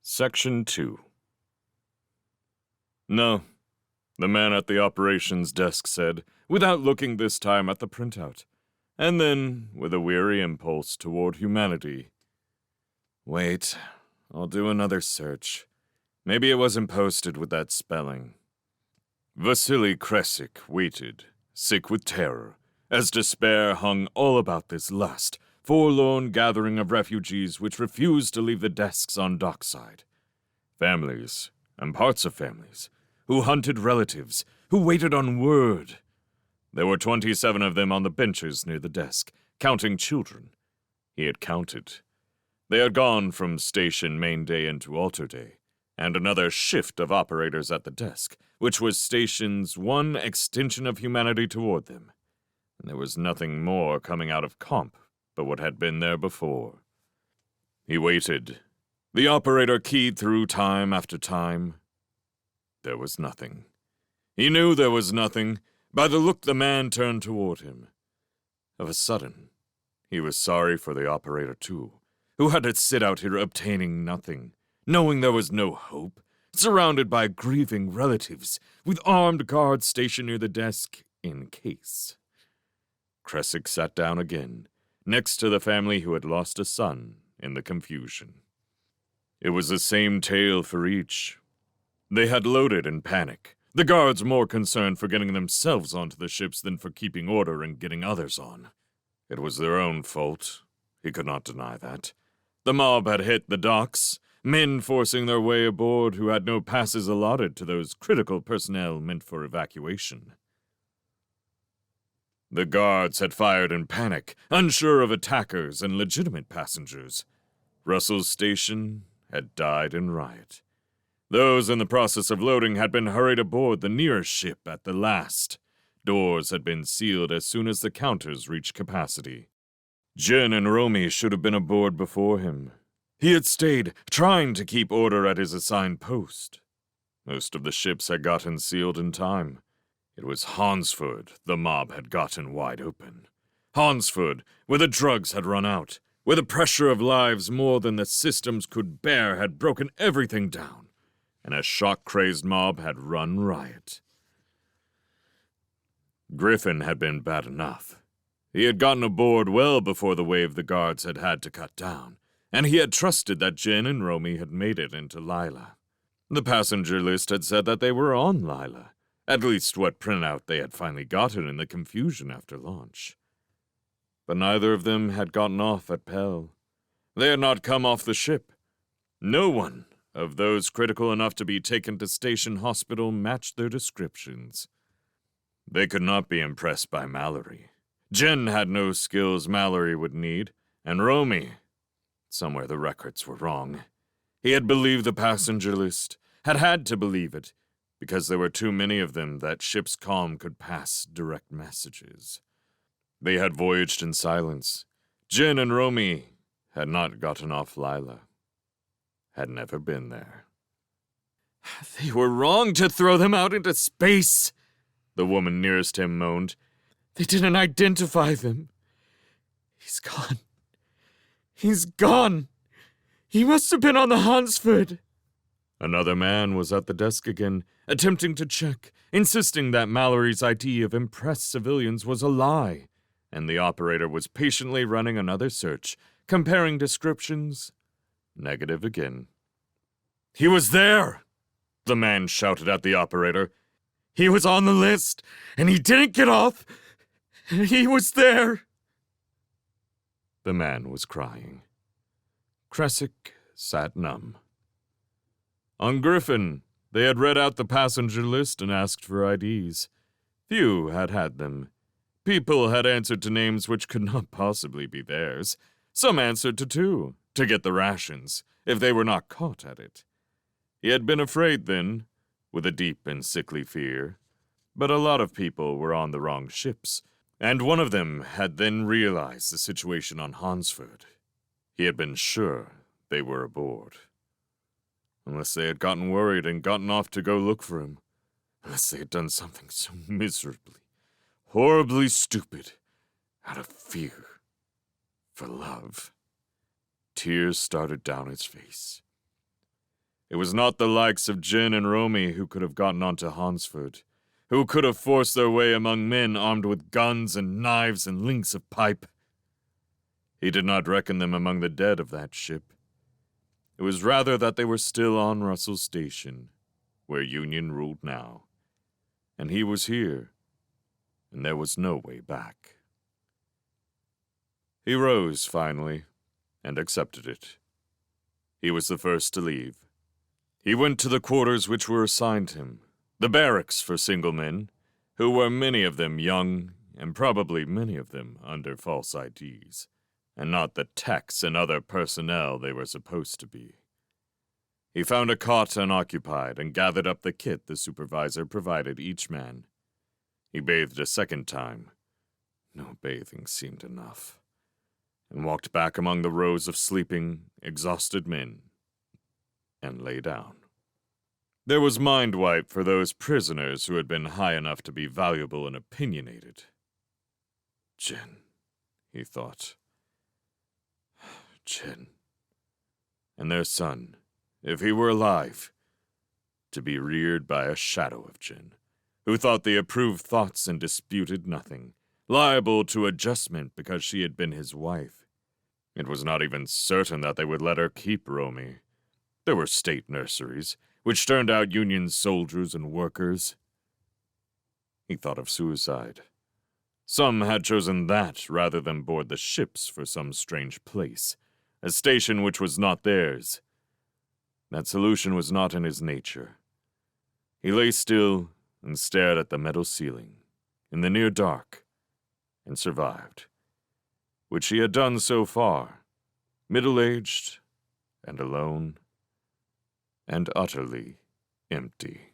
Section 2. No, the man at the operations desk said, without looking this time at the printout, and then, with a weary impulse toward humanity. Wait, I'll do another search. Maybe it wasn't posted with that spelling. Vasily Kresik waited, sick with terror, as despair hung all about this last, forlorn gathering of refugees which refused to leave the desks on dockside. Families, and parts of families, who hunted relatives, who waited on word. There were 27 of them on the benches near the desk, counting children. He had counted. They had gone from station main day into alter day, and another shift of operators at the desk, which was station's one extension of humanity toward them. And there was nothing more coming out of comp but what had been there before. He waited. The operator keyed through time after time. There was nothing. He knew there was nothing by the look the man turned toward him. Of a sudden, he was sorry for the operator too, who had to sit out here obtaining nothing, knowing there was no hope, surrounded by grieving relatives, with armed guards stationed near the desk in case. Kresik sat down again, next to the family who had lost a son in the confusion. It was the same tale for each. They had loaded in panic, the guards more concerned for getting themselves onto the ships than for keeping order and getting others on. It was their own fault. He could not deny that. The mob had hit the docks, men forcing their way aboard who had no passes allotted to those critical personnel meant for evacuation. The guards had fired in panic, unsure of attackers and legitimate passengers. Russell's station had died in riot. Those in the process of loading had been hurried aboard the nearest ship at the last. Doors had been sealed as soon as the counters reached capacity. Jen and Romy should have been aboard before him. He had stayed, trying to keep order at his assigned post. Most of the ships had gotten sealed in time. It was Hansford the mob had gotten wide open. Hansford, where the drugs had run out, where the pressure of lives more than the systems could bear had broken everything down, and a shock-crazed mob had run riot. Griffin had been bad enough. He had gotten aboard well before the wave the guards had had to cut down, and he had trusted that Jen and Romy had made it into Lila. The passenger list had said that they were on Lila, at least what printout they had finally gotten in the confusion after launch. But neither of them had gotten off at Pell. They had not come off the ship. No one of those critical enough to be taken to station hospital matched their descriptions. They could not be impressed by Mallory. Jen had no skills Mallory would need, and Romy, somewhere the records were wrong. He had believed the passenger list, had had to believe it, because there were too many of them that ship's comm could pass direct messages. They had voyaged in silence. Jen and Romy had not gotten off Lila, had never been there. "They were wrong to throw them out into space," the woman nearest him moaned. "They didn't identify them. He's gone. He's gone. He must have been on the Hansford." Another man was at the desk again, attempting to check, insisting that Mallory's idea of impressed civilians was a lie, and the operator was patiently running another search, comparing descriptions. Negative again. "He was there!" the man shouted at the operator. "He was on the list, and he didn't get off! He was there!" The man was crying. Kresik sat numb. On Griffin, they had read out the passenger list and asked for IDs. Few had had them. People had answered to names which could not possibly be theirs. Some answered to two, to get the rations, if they were not caught at it. He had been afraid then, with a deep and sickly fear. But a lot of people were on the wrong ships, and one of them had then realized the situation on Hansford. He had been sure they were aboard. Unless they had gotten worried and gotten off to go look for him. Unless they had done something so miserably, horribly stupid, out of fear, for love. Tears started down his face. It was not the likes of Jin and Romy who could have gotten onto Hansford, who could have forced their way among men armed with guns and knives and links of pipe. He did not reckon them among the dead of that ship. It was rather that they were still on Russell Station, where Union ruled now, and he was here, and there was no way back. He rose, finally, and accepted it. He was the first to leave. He went to the quarters which were assigned him, the barracks for single men, who were many of them young, and probably many of them under false IDs, and not the techs and other personnel they were supposed to be. He found a cot unoccupied and gathered up the kit the supervisor provided each man. He bathed a second time. No bathing seemed enough, and walked back among the rows of sleeping, exhausted men, and lay down. There was mind wipe for those prisoners who had been high enough to be valuable and opinionated. Jin, he thought. Jin. And their son, if he were alive, to be reared by a shadow of Jin, who thought they approved thoughts and disputed nothing, liable to adjustment because she had been his wife. It was not even certain that they would let her keep Romy. There were state nurseries, which turned out Union soldiers and workers. He thought of suicide. Some had chosen that rather than board the ships for some strange place, a station which was not theirs. That solution was not in his nature. He lay still and stared at the metal ceiling, in the near dark, and survived, which he had done so far, middle-aged and alone and utterly empty.